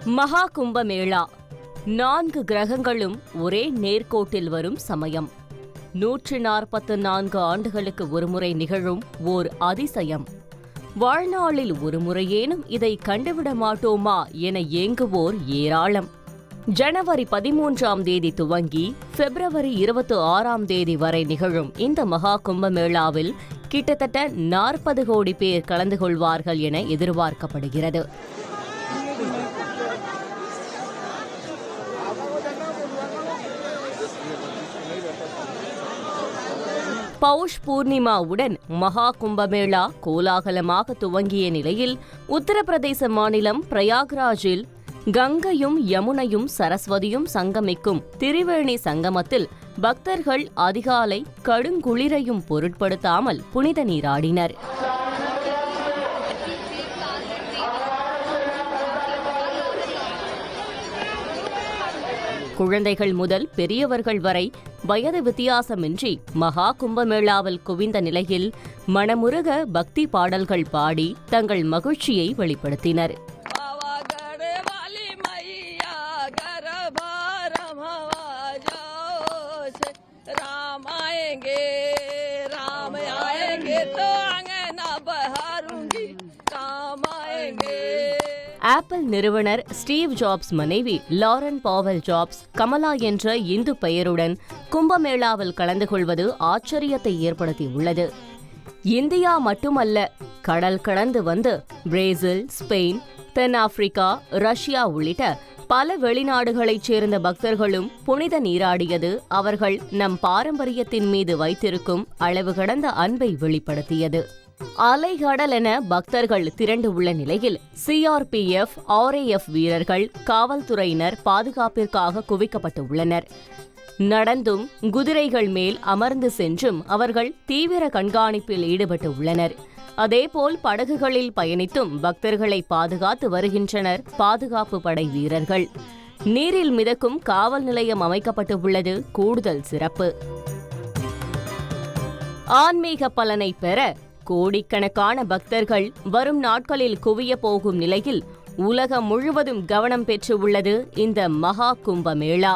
மகா கும்பமேளா 4 கிரகங்களும் ஒரே நேர்கோட்டில் வரும் சமயம். 144 ஆண்டுகளுக்கு ஒருமுறை நிகழும் ஓர் அதிசயம். வாழ்நாளில் ஒருமுறையேனும் இதை கண்டுவிட மாட்டோமா என ஏங்குவோர் ஏராளம். ஜனவரி 13ஆம் தேதி துவங்கி பிப்ரவரி 26ஆம் தேதி வரை நிகழும் இந்த மகா கும்பமேளாவில் கிட்டத்தட்ட 40 கோடி பேர் கலந்து கொள்வார்கள் என எதிர்பார்க்கப்படுகிறது. பௌஷ் பூர்ணிமாவுடன் மகா கும்பமேளா கோலாகலமாக துவங்கிய நிலையில் உத்தரப்பிரதேச மாநிலம் பிரயாக்ராஜில் கங்கையும் யமுனையும் சரஸ்வதியும் சங்கமிக்கும் திரிவேணி சங்கமத்தில் பக்தர்கள் அதிகாலை கடுங்குளிரையும் பொருட்படுத்தாமல் புனித நீராடினர். குழந்தைகள் முதல் பெரியவர்கள் வரை வயது வித்தியாசமின்றி மகா கும்பமேளாவில் குவிந்த நிலையில் மனமுருக பக்தி பாடல்கள் பாடி தங்கள் மகிழ்ச்சியை வெளிப்படுத்தினர். ஆப்பிள் நிறுவனர் ஸ்டீவ் ஜாப்ஸ் மனைவி லாரன் பாவல் ஜாப்ஸ் கமலா என்ற இந்து பெயருடன் கும்பமேளாவில் கலந்து கொள்வது ஆச்சரியத்தை ஏற்படுத்தியுள்ளது. இந்தியா மட்டுமல்ல, கடல் கடந்து வந்து பிரேசில், ஸ்பெயின், தென்னாப்பிரிக்கா, ரஷ்யா உள்ளிட்ட பல வெளிநாடுகளைச் சேர்ந்த பக்தர்களும் புனித நீராடியது அவர்கள் நம் பாரம்பரியத்தின் மீது வைத்திருக்கும் அளவு கடந்த அன்பை வெளிப்படுத்தியது. அலைகடல் என பக்தர்கள் திரண்டு உள்ள நிலையில் சிஆர்பிஎஃப், ஆர்ஏஎஃப் வீரர்கள், காவல்துறையினர் பாதுகாப்பிற்காக குவிக்கப்பட்டு உள்ளனர். நடந்தும் குதிரைகள் மேல் அமர்ந்து சென்றும் அவர்கள் தீவிர கண்காணிப்பில் ஈடுபட்டு உள்ளனர். அதேபோல் படகுகளில் பயணித்தும் பக்தர்களை பாதுகாத்து வருகின்றனர் பாதுகாப்பு படை வீரர்கள். நீரில் மிதக்கும் காவல் நிலையம் அமைக்கப்பட்டு உள்ளது கூடுதல் சிறப்பு. ஆன்மீக பலனை பெற கோடிக்கணக்கான பக்தர்கள் வரும் நாட்களில் குவிய போகும் நிலையில் உலகம் முழுவதும் கவனம் பெற்று உள்ளது இந்த மகா கும்பமேளா.